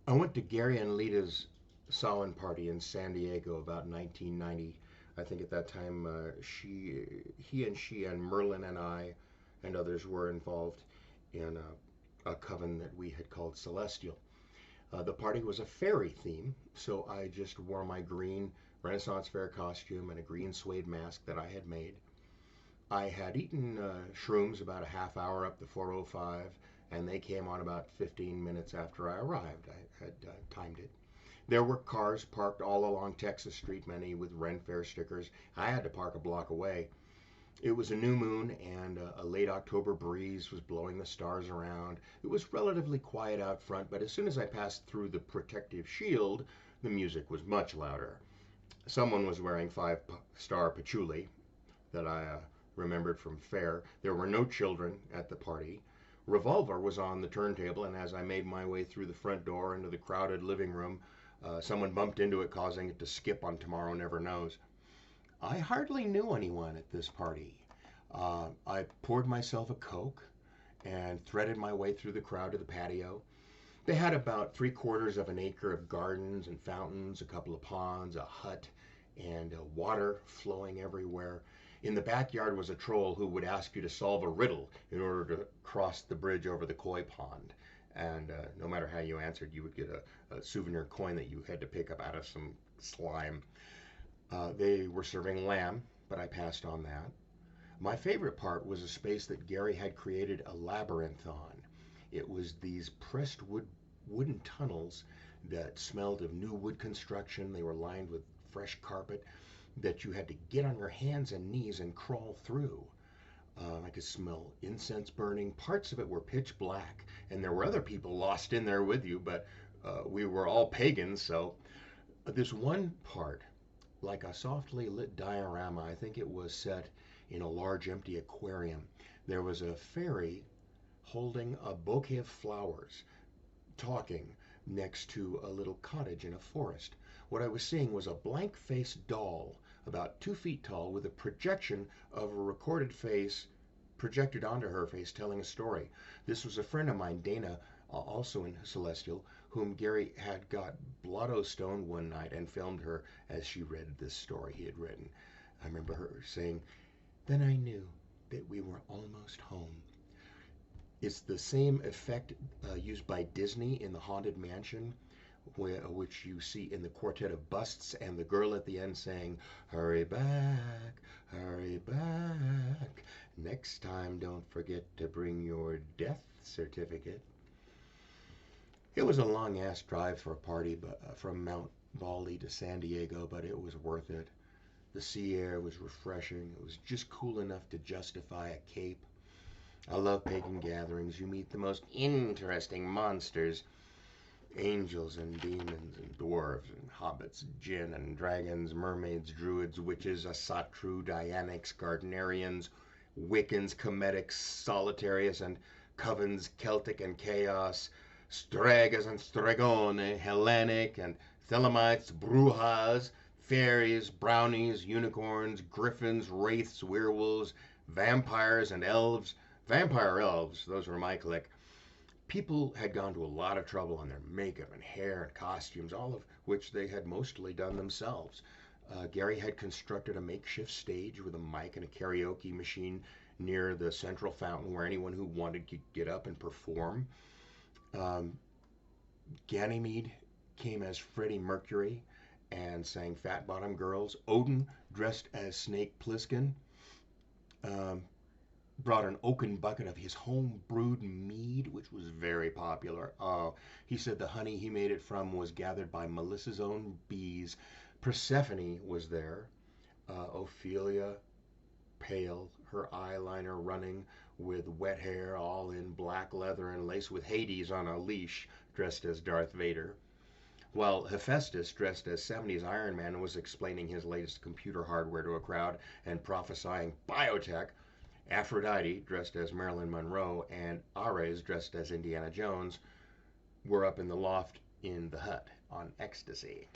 I went to Gary and Lita's Samhain Party in San Diego about 1990. I think at that time he and Merlin and I and others were involved in a coven that we had called Celestial. The party was a fairy theme, so I just wore my green Renaissance fair costume and a green suede mask that I had made. I had eaten shrooms about a half hour up the 405, and they came on about 15 minutes after I arrived. I had timed it. There were cars parked all along Texas Street, many with Ren Fair stickers. I had to park a block away. It was a new moon, and a late October breeze was blowing the stars around. It was relatively quiet out front, but as soon as I passed through the protective shield, the music was much louder. Someone was wearing five-star patchouli that I remembered from fair. There were no children at the party. Revolver was on the turntable, and as I made my way through the front door into the crowded living room, someone bumped into it, causing it to skip on Tomorrow Never Knows. I hardly knew anyone at this party. I poured myself a Coke and threaded my way through the crowd to the patio. They had about three-quarters of an acre of gardens and fountains, a couple of ponds, a hut, and water flowing everywhere. In the backyard was a troll who would ask you to solve a riddle in order to cross the bridge over the koi pond. And no matter how you answered, you would get a souvenir coin that you had to pick up out of some slime. They were serving lamb, but I passed on that. My favorite part was a space that Gary had created a labyrinth on. It was these pressed wooden tunnels that smelled of new wood construction. They were lined with fresh carpet that you had to get on your hands and knees and crawl through. I could smell incense burning. Parts of it were pitch black, and there were other people lost in there with you, but we were all pagans, so this one part, like a softly lit diorama, I think it was set in a large empty aquarium. There was a fairy holding a bouquet of flowers, talking next to a little cottage in a forest. What I was seeing was a blank faced doll about 2 feet tall with a projection of a recorded face projected onto her face telling a story. This was a friend of mine, Dana, also in Celestial, whom Gary had got blotto stoned one night and filmed her as she read this story he had written. I remember her saying, "Then I knew that we were almost home." It's the same effect used by Disney in the Haunted Mansion, which you see in the Quartet of Busts, and the girl at the end saying, "Hurry back, hurry back. Next time, don't forget to bring your death certificate." It was a long ass drive for a party from Mount Baldy to San Diego, but it was worth it. The sea air was refreshing. It was just cool enough to justify a cape. I love pagan gatherings. You meet the most interesting monsters. Angels and demons and dwarves and hobbits, djinn and dragons, mermaids, druids, witches, asatru, dianics, gardnerians, Wiccans, cometics, solitarius and covens, Celtic and chaos, stragas and stragone, Hellenic and Thelemites, brujas, fairies, brownies, unicorns, griffins, wraiths, werewolves, vampires and elves. Vampire elves, those were my clique. People had gone to a lot of trouble on their makeup and hair and costumes, all of which they had mostly done themselves. Gary had constructed a makeshift stage with a mic and a karaoke machine near the central fountain where anyone who wanted could get up and perform. Um, Ganymede came as Freddie Mercury and sang Fat Bottom Girls. Odin, dressed as Snake Plissken, um, brought an oaken bucket of his home brewed mead, which was very popular. He said the honey he made it from was gathered by Melissa's own bees. Persephone was there. Ophelia, pale, her eyeliner running, with wet hair, all in black leather and lace, with Hades on a leash, dressed as Darth Vader. While Hephaestus, dressed as 70s Iron Man, was explaining his latest computer hardware to a crowd and prophesying biotech, Aphrodite, dressed as Marilyn Monroe, and Ares, dressed as Indiana Jones, were up in the loft in the hut on ecstasy.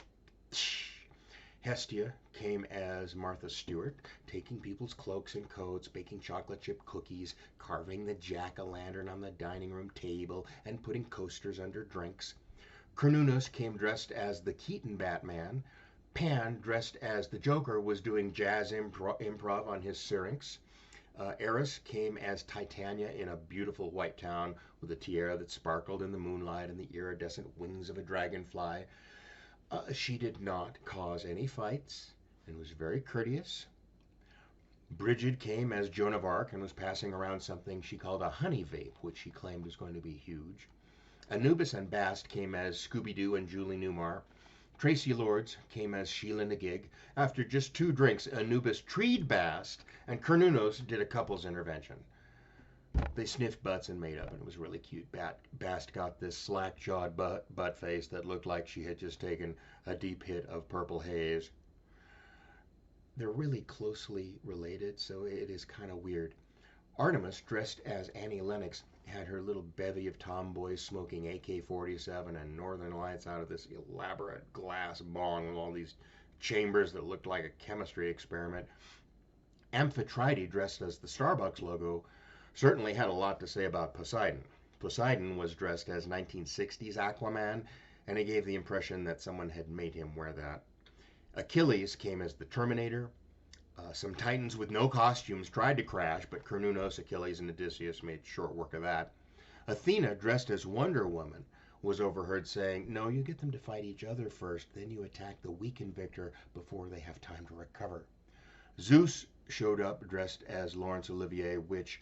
Hestia came as Martha Stewart, taking people's cloaks and coats, baking chocolate chip cookies, carving the jack-o'-lantern on the dining room table, and putting coasters under drinks. Cernunnos came dressed as the Keaton Batman. Pan, dressed as the Joker, was doing jazz improv on his syrinx. Eris came as Titania in a beautiful white town with a tiara that sparkled in the moonlight and the iridescent wings of a dragonfly. She did not cause any fights and was very courteous. Brigid came as Joan of Arc and was passing around something she called a honey vape, which she claimed was going to be huge. Anubis and Bast came as Scooby-Doo and Julie Newmar. Tracy Lords came as Sheila Nagig. After just 2 drinks, Anubis treed Bast, and Cernunnos did a couple's intervention. They sniffed butts and made up, and it was really cute. Bast got this slack-jawed butt face that looked like she had just taken a deep hit of purple haze. They're really closely related, so it is kind of weird. Artemis, dressed as Annie Lennox, had her little bevy of tomboys smoking AK-47 and Northern Lights out of this elaborate glass bong with all these chambers that looked like a chemistry experiment. Amphitrite, dressed as the Starbucks logo, certainly had a lot to say about Poseidon. Poseidon was dressed as 1960s Aquaman, and it gave the impression that someone had made him wear that. Achilles came as the Terminator. Some Titans with no costumes tried to crash, but Cernunnos, Achilles, and Odysseus made short work of that. Athena, dressed as Wonder Woman, was overheard saying, "No, you get them to fight each other first, then you attack the weakened victor before they have time to recover." Zeus showed up dressed as Laurence Olivier, which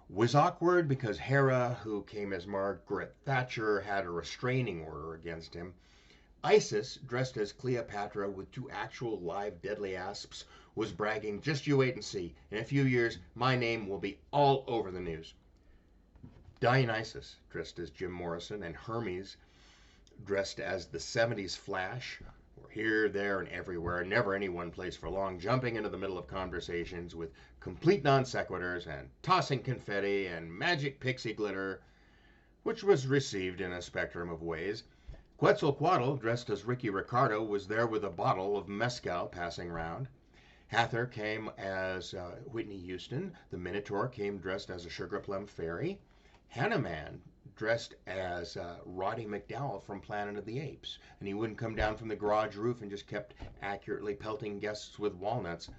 was awkward because Hera, who came as Margaret Thatcher, had a restraining order against him. Isis, dressed as Cleopatra with 2 actual live deadly asps, was bragging, "Just you wait and see. In a few years, my name will be all over the news." Dionysus, dressed as Jim Morrison, and Hermes, dressed as the 70s Flash, were here, there, and everywhere, never any one place for long, jumping into the middle of conversations with complete non sequiturs and tossing confetti and magic pixie glitter, which was received in a spectrum of ways. Quetzalcoatl, dressed as Ricky Ricardo, was there with a bottle of mezcal passing round. Hathor came as Whitney Houston. The Minotaur came dressed as a Sugar Plum Fairy. Hanuman dressed as Roddy McDowell from Planet of the Apes, and he wouldn't come down from the garage roof and just kept accurately pelting guests with walnuts.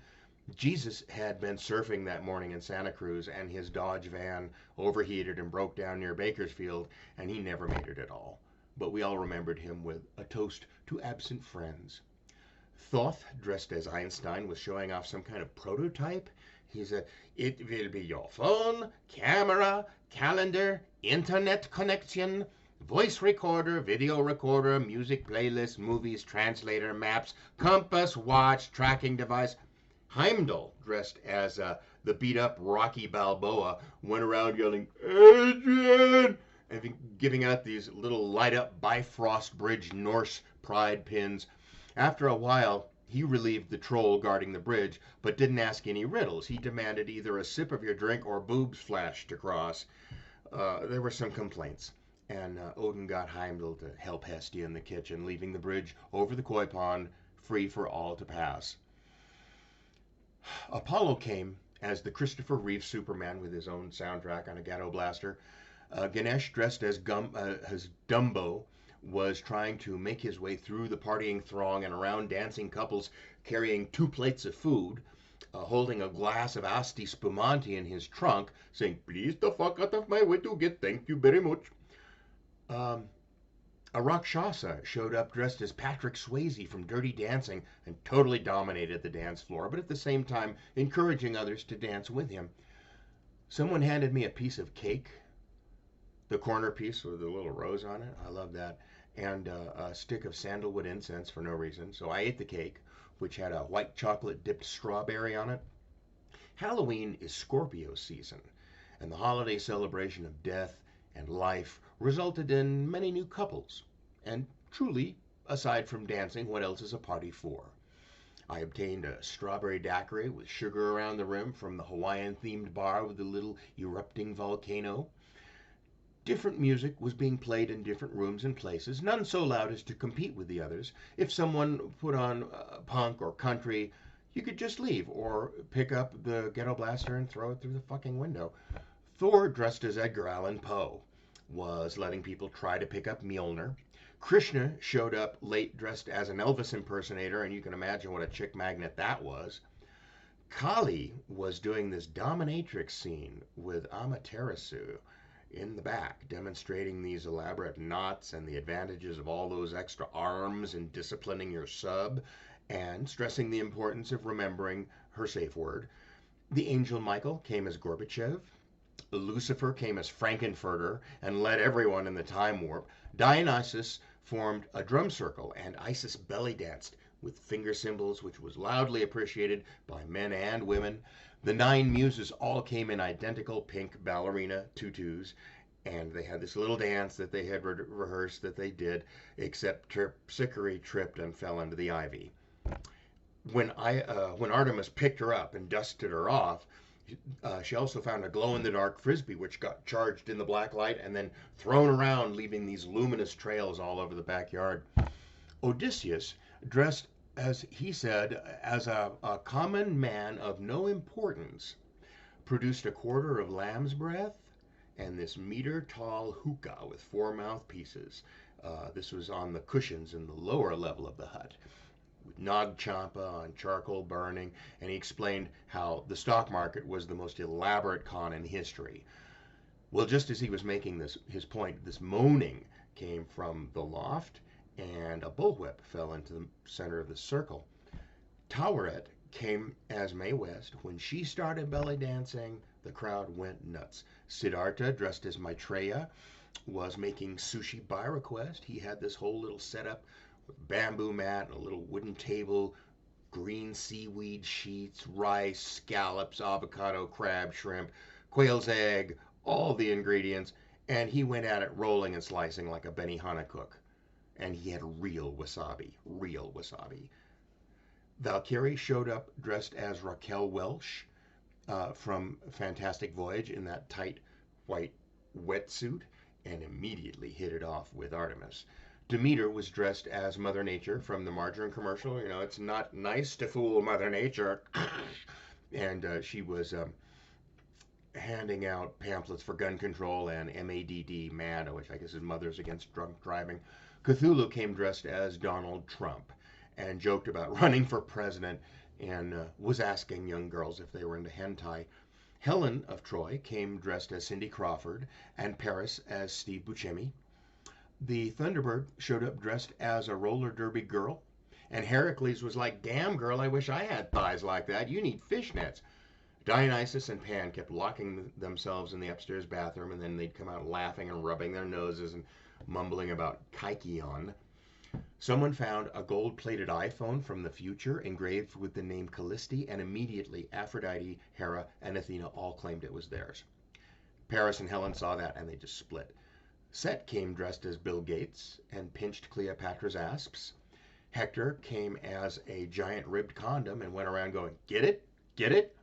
Jesus had been surfing that morning in Santa Cruz, and his Dodge van overheated and broke down near Bakersfield, and he never made it at all. But we all remembered him with a toast to absent friends. Thoth, dressed as Einstein, was showing off some kind of prototype. He said, "It will be your phone, camera, calendar, internet connection, voice recorder, video recorder, music playlist, movies, translator, maps, compass, watch, tracking device." Heimdall, dressed as the beat-up Rocky Balboa, went around yelling, "Adrian!" and giving out these little light-up Bifrost Bridge Norse pride pins. After a while, he relieved the troll guarding the bridge, but didn't ask any riddles. He demanded either a sip of your drink or boobs flashed across. There were some complaints, and Odin got Heimdall to help Hestia in the kitchen, leaving the bridge over the koi pond free for all to pass. Apollo came as the Christopher Reeve Superman with his own soundtrack on a ghetto blaster. Ganesh, dressed as Dumbo, was trying to make his way through the partying throng and around dancing couples carrying 2 plates of food, holding a glass of Asti Spumante in his trunk, saying, "Please the fuck out of my way to get, thank you very much." A Rakshasa showed up dressed as Patrick Swayze from Dirty Dancing and totally dominated the dance floor, but at the same time encouraging others to dance with him. Someone handed me a piece of cake, the corner piece with a little rose on it. I love that. And a stick of sandalwood incense for no reason. So I ate the cake, which had a white chocolate dipped strawberry on it. Halloween is Scorpio season, and the holiday celebration of death and life resulted in many new couples. And truly, aside from dancing, what else is a party for? I obtained a strawberry daiquiri with sugar around the rim from the Hawaiian-themed bar with the little erupting volcano. Different music was being played in different rooms and places, none so loud as to compete with the others. If someone put on punk or country, you could just leave or pick up the ghetto blaster and throw it through the fucking window. Thor, dressed as Edgar Allan Poe. was letting people try to pick up Mjolnir. Krishna showed up late dressed as an Elvis impersonator, and you can imagine what a chick magnet that was. Kali was doing this dominatrix scene with Amaterasu in the back, demonstrating these elaborate knots and the advantages of all those extra arms in disciplining your sub, and stressing the importance of remembering her safe word. The angel Michael came as Gorbachev. Lucifer came as Frankenfurter and led everyone in the time warp. Dionysus formed a drum circle, and Isis belly danced with finger cymbals, which was loudly appreciated by men and women. The nine muses all came in identical pink ballerina tutus, and they had this little dance that they had rehearsed that they did, except Terpsichore tripped and fell into the ivy. When Artemis picked her up and dusted her off, she also found a glow-in-the-dark frisbee, which got charged in the black light and then thrown around, leaving these luminous trails all over the backyard. Odysseus, dressed, as he said, as a common man of no importance, produced a quarter of lamb's breath and this meter-tall hookah with 4 mouthpieces. This was on the cushions in the lower level of the hut, with Nag Champa on charcoal burning, and he explained how the stock market was the most elaborate con in history. Well, just as he was making his point, this moaning came from the loft, and a bullwhip fell into the center of the circle. Taweret came as Mae West. When she started belly dancing, the crowd went nuts. Siddhartha, dressed as Maitreya, was making sushi by request. He had this whole little setup with bamboo mat and a little wooden table, green seaweed sheets, rice, scallops, avocado, crab, shrimp, quail's egg, all the ingredients, and he went at it rolling and slicing like a Benihana cook. And he had real wasabi, real wasabi. Valkyrie showed up dressed as Raquel Welch from Fantastic Voyage in that tight white wetsuit and immediately hit it off with Artemis. Demeter was dressed as Mother Nature from the margarine commercial. You know, it's not nice to fool Mother Nature. And she was handing out pamphlets for gun control and MADD, which I guess is Mothers Against Drunk Driving. Cthulhu came dressed as Donald Trump and joked about running for president and was asking young girls if they were into hentai. Helen of Troy came dressed as Cindy Crawford and Paris as Steve Buscemi. The Thunderbird showed up dressed as a roller derby girl, and Heracles was like, "Damn, girl, I wish I had thighs like that. You need fishnets." Dionysus and Pan kept locking themselves in the upstairs bathroom, and then they'd come out laughing and rubbing their noses and mumbling about Kykeon. Someone found a gold-plated iPhone from the future engraved with the name Callisti, and immediately Aphrodite, Hera, and Athena all claimed it was theirs. Paris and Helen saw that, and they just split. Set came dressed as Bill Gates and pinched Cleopatra's asps. Hector came as a giant ribbed condom and went around going, "Get it? Get it?"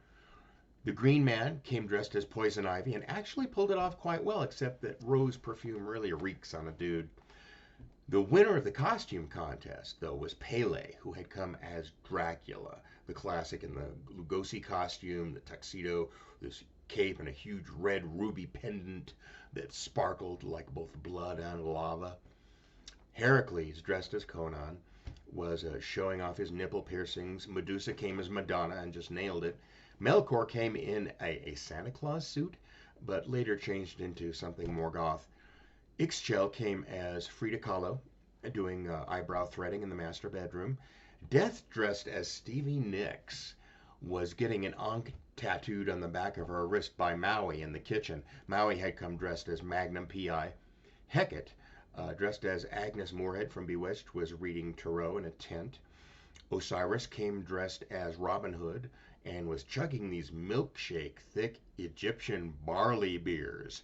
The Green Man came dressed as Poison Ivy and actually pulled it off quite well, except that rose perfume really reeks on a dude. The winner of the costume contest, though, was Pele, who had come as Dracula, the classic in the Lugosi costume, the tuxedo, this cape, and a huge red ruby pendant that sparkled like both blood and lava. Heracles, dressed as Conan, was showing off his nipple piercings. Medusa came as Madonna and just nailed it. Melkor came in a Santa Claus suit, but later changed into something more goth. Ixchel came as Frida Kahlo, doing eyebrow threading in the master bedroom. Death, dressed as Stevie Nicks, was getting an Ankh tattooed on the back of her wrist by Maui in the kitchen. Maui had come dressed as Magnum P.I. Hecate, dressed as Agnes Moorehead from Bewitched, was reading tarot in a tent. Osiris came dressed as Robin Hood and was chugging these milkshake, thick Egyptian barley beers.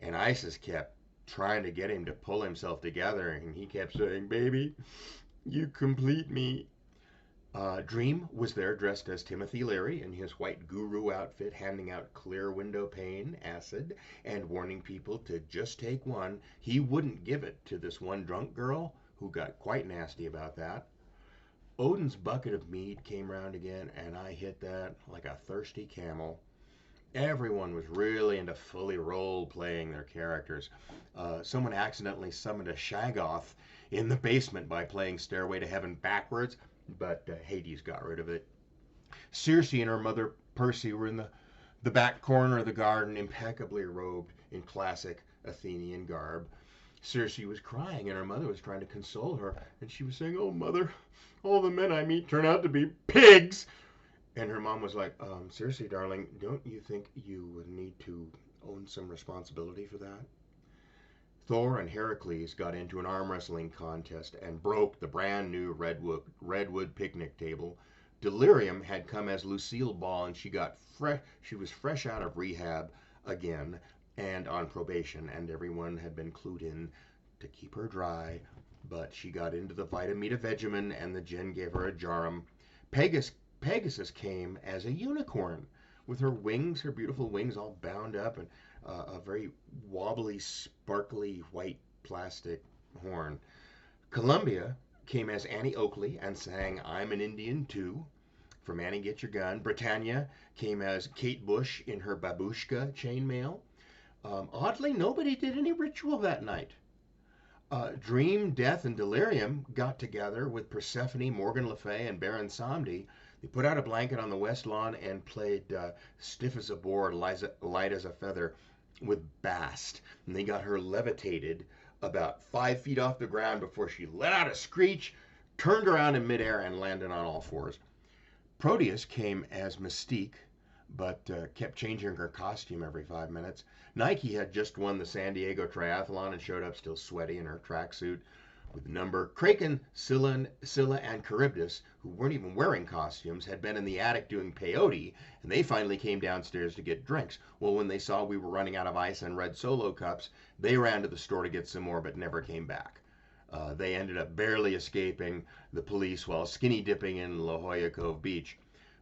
And Isis kept trying to get him to pull himself together, and he kept saying, "Baby, you complete me." Dream was there dressed as Timothy Leary in his white guru outfit, handing out clear window pane acid and warning people to just take one. He wouldn't give it to this one drunk girl who got quite nasty about that. Odin's bucket of mead came round again, and I hit that like a thirsty camel. Everyone was really into fully role playing their characters. Someone accidentally summoned a Shaggoth in the basement by playing Stairway to Heaven backwards, but Hades got rid of it. Circe and her mother Perse were in the back corner of the garden, impeccably robed in classic Athenian garb. Circe was crying, and her mother was trying to console her, and she was saying, "Oh, mother, all the men I meet turn out to be pigs." And her mom was like, "Circe, darling, don't you think you would need to own some responsibility for that?" Thor and Heracles got into an arm wrestling contest and broke the brand new redwood picnic table. Delirium had come as Lucille Ball, and she was fresh out of rehab again and on probation, and everyone had been clued in to keep her dry. But she got into the Vitamita Vegemin, and the gin gave her a jarum. Pegasus came as a unicorn with her wings, her beautiful wings, all bound up, and a very wobbly, sparkly white plastic horn. Columbia came as Annie Oakley and sang "I'm an Indian Too." From Annie Get Your Gun. Britannia came as Kate Bush in her babushka chainmail. Oddly, nobody did any ritual that night. Dream, Death, and Delirium got together with Persephone, Morgan Le Fay, and Baron Samedi. They put out a blanket on the west lawn and played Stiff as a Board, Light as a Feather with Bast. And they got her levitated about 5 feet off the ground before she let out a screech, turned around in midair, and landed on all fours. Proteus came as Mystique, but kept changing her costume every 5 minutes. Nike had just won the San Diego Triathlon and showed up still sweaty in her tracksuit with the number. Kraken, Scylla, and Charybdis, who weren't even wearing costumes, had been in the attic doing peyote, and they finally came downstairs to get drinks. Well, when they saw we were running out of ice and red Solo cups, they ran to the store to get some more, but never came back. They ended up barely escaping the police while skinny dipping in La Jolla Cove Beach.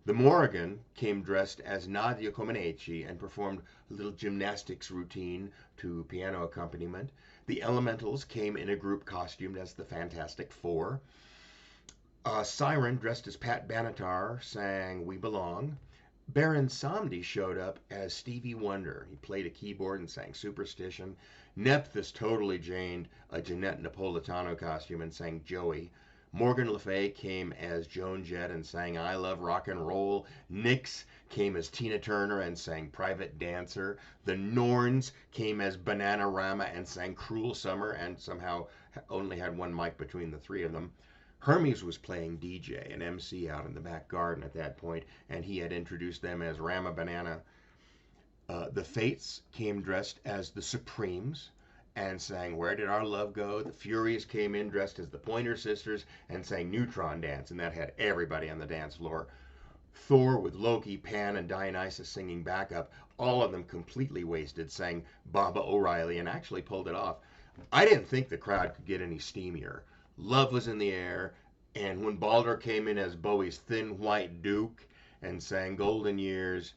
The Morrigan came dressed as Nadia Comaneci and performed a little gymnastics routine to piano accompaniment. The Elementals came in a group costumed as the Fantastic Four. Siren, dressed as Pat Benatar, sang "We Belong." Baron Samedi showed up as Stevie Wonder. He played a keyboard and sang "Superstition." Nephthys totally janed a Jeanette Napolitano costume and sang "Joey." Morgan Le Fay came as Joan Jett and sang "I Love Rock and Roll." Nyx came as Tina Turner and sang "Private Dancer." The Norns came as Bananarama and sang "Cruel Summer," and somehow only had one mic between the three of them. Hermes was playing DJ and MC out in the back garden at that point, and he had introduced them as Rama Banana. The Fates came dressed as the Supremes and sang "Where Did Our Love Go?" The Furies came in dressed as the Pointer Sisters and sang "Neutron Dance," and that had everybody on the dance floor. Thor, with Loki, Pan, and Dionysus singing backup, all of them completely wasted, sang "Baba O'Reilly" and actually pulled it off. I didn't think the crowd could get any steamier. Love was in the air, and when Balder came in as Bowie's Thin White Duke and sang "Golden Years,"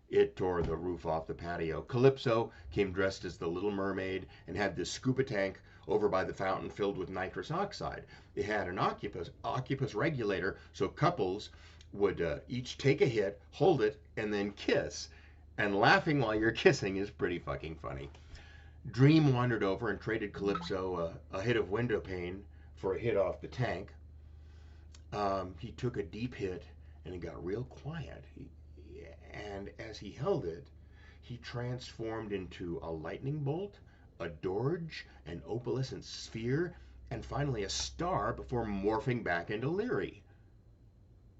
it tore the roof off the patio. Calypso came dressed as the Little Mermaid and had this scuba tank over by the fountain filled with nitrous oxide. It had an octopus regulator, so couples would each take a hit, hold it, and then kiss. And laughing while you're kissing is pretty fucking funny. Dream wandered over and traded Calypso a hit of window pane for a hit off the tank. He took a deep hit and it got real quiet. And as he held it, he transformed into a lightning bolt, a Dorge, an opalescent sphere, and finally a star before morphing back into Leary.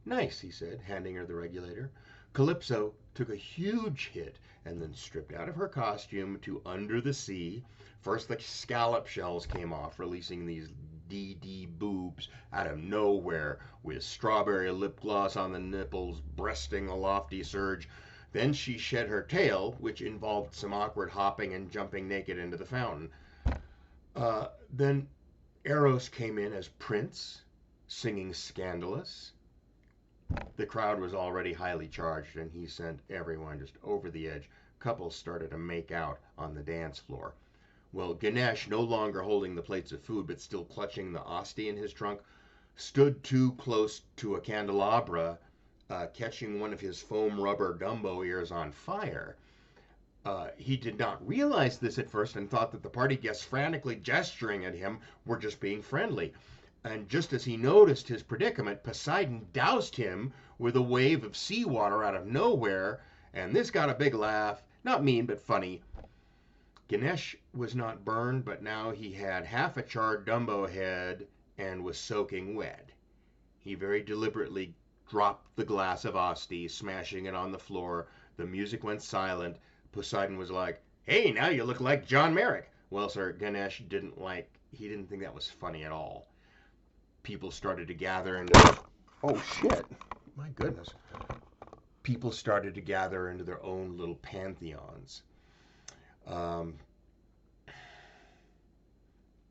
"Nice," he said, handing her the regulator. Calypso took a huge hit and then stripped out of her costume to Under the Sea. First, the scallop shells came off, releasing these DD boobs out of nowhere with strawberry lip gloss on the nipples, breasting a lofty surge. Then she shed her tail, which involved some awkward hopping and jumping naked into the fountain. Then Eros came in as Prince, singing "Scandalous." The crowd was already highly charged, and he sent everyone just over the edge. Couples started to make out on the dance floor. Well, Ganesh, no longer holding the plates of food but still clutching the Asti in his trunk, stood too close to a candelabra, catching one of his foam rubber gumbo ears on fire. He did not realize this at first and thought that the party guests frantically gesturing at him were just being friendly. And just as he noticed his predicament, Poseidon doused him with a wave of seawater out of nowhere, and this got a big laugh. Not mean, but funny. Ganesh was not burned, but now he had half a charred Dumbo head and was soaking wet. He very deliberately dropped the glass of Asti, smashing it on the floor. The music went silent. Poseidon was like, "Hey, now you look like John Merrick." Well, sir, Ganesh he didn't think that was funny at all. People started to gather and, oh shit, my goodness. People started to gather into their own little pantheons. Um,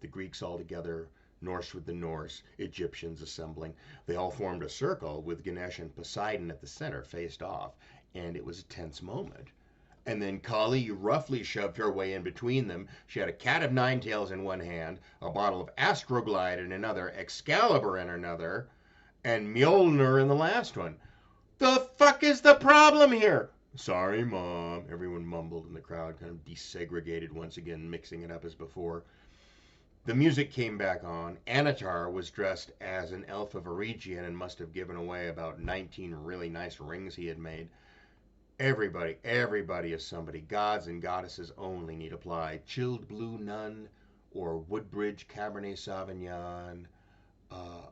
the Greeks all together, Norse with the Norse, Egyptians assembling. They all formed a circle with Ganesh and Poseidon at the center, faced off, and it was a tense moment. And then Kali roughly shoved her way in between them. She had a cat of nine tails in one hand, a bottle of Astroglide in another, Excalibur in another, and Mjolnir in the last one. "The fuck is the problem here?" "Sorry, Mom," everyone mumbled, and the crowd kind of desegregated once again, mixing it up as before. The music came back on. Anatar was dressed as an elf of Eregion and must have given away about 19 really nice rings he had made. Everybody is somebody. Gods and goddesses only need apply. Chilled Blue Nun or Woodbridge Cabernet Sauvignon.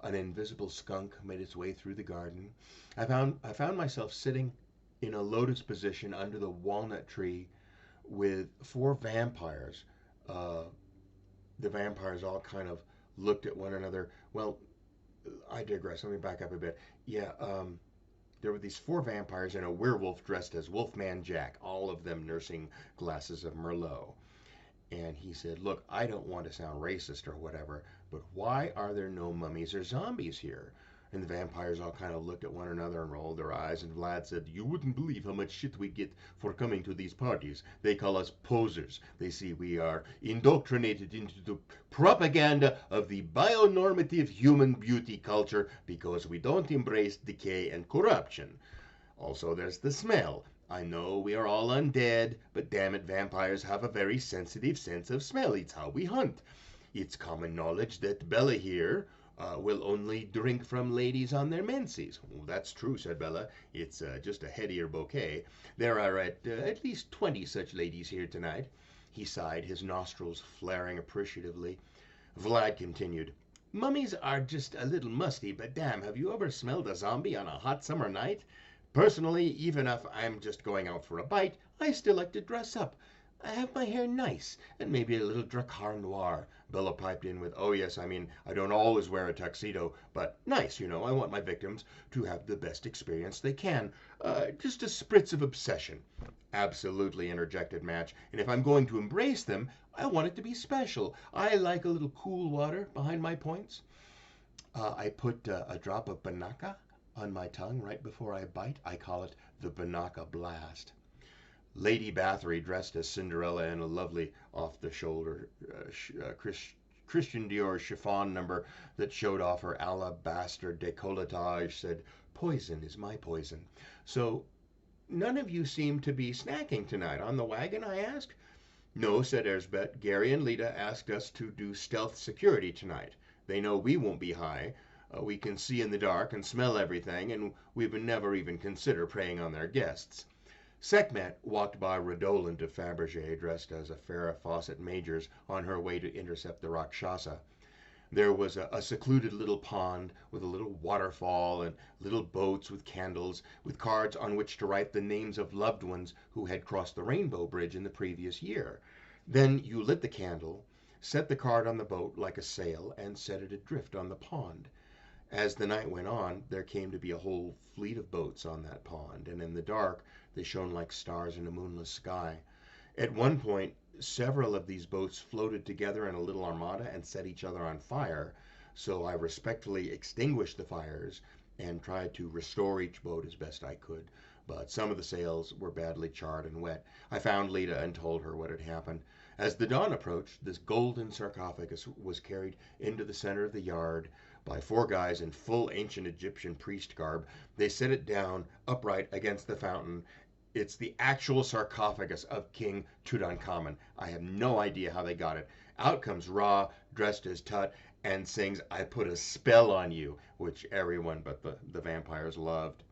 An invisible skunk made its way through the garden. I found myself sitting in a lotus position under the walnut tree with four vampires. The vampires all kind of looked at one another. Well, I digress. Let me back up a bit. Yeah, there were these four vampires and a werewolf dressed as Wolfman Jack, all of them nursing glasses of Merlot. And he said, "Look, I don't want to sound racist or whatever, but why are there no mummies or zombies here?" And the vampires all kind of looked at one another and rolled their eyes. And Vlad said, "You wouldn't believe how much shit we get for coming to these parties. They call us posers. They say we are indoctrinated into the propaganda of the bionormative human beauty culture because we don't embrace decay and corruption. Also, there's the smell. I know we are all undead, but damn it, vampires have a very sensitive sense of smell. It's how we hunt. It's common knowledge that Bella here will only drink from ladies on their menses." "Well, that's true," said Bella. "It's just a headier bouquet. There are at least 20 such ladies here tonight." He sighed, his nostrils flaring appreciatively. Vlad continued, "Mummies are just a little musty, but damn, have you ever smelled a zombie on a hot summer night? Personally, even if I'm just going out for a bite, I still like to dress up. I have my hair nice, and maybe a little Drakkar Noir." Bella piped in with, "Oh yes, I mean, I don't always wear a tuxedo, but nice, you know. I want my victims to have the best experience they can. Just a spritz of obsession." "Absolutely," interjected Match. "And if I'm going to embrace them, I want it to be special. I like a little cool water behind my points. I put a drop of Banaka on my tongue right before I bite. I call it the Banaka Blast." Lady Bathory, dressed as Cinderella in a lovely off-the-shoulder Christian Dior chiffon number that showed off her alabaster décolletage, said, "Poison is my poison." "So none of you seem to be snacking tonight on the wagon?" I asked. "No," said Erzbet. "Gary and Lita asked us to do stealth security tonight. They know we won't be high. We can see in the dark and smell everything, and we would never even consider preying on their guests." Sekhmet walked by redolent of Fabergé, dressed as a Farrah Fawcett Majors on her way to intercept the Rakshasa. There was a secluded little pond with a little waterfall and little boats with candles, with cards on which to write the names of loved ones who had crossed the Rainbow Bridge in the previous year. Then you lit the candle, set the card on the boat like a sail, and set it adrift on the pond. As the night went on, there came to be a whole fleet of boats on that pond, and in the dark they shone like stars in a moonless sky. At one point, several of these boats floated together in a little armada and set each other on fire, so I respectfully extinguished the fires and tried to restore each boat as best I could, but some of the sails were badly charred and wet. I found Lita and told her what had happened. As the dawn approached, this golden sarcophagus was carried into the center of the yard by four guys in full ancient Egyptian priest garb. They set it down upright against the fountain, It's the actual sarcophagus of King Tutankhamun. I have no idea how they got it. Out comes Ra, dressed as Tut, and sings "I put a spell on you," which everyone but the vampires loved.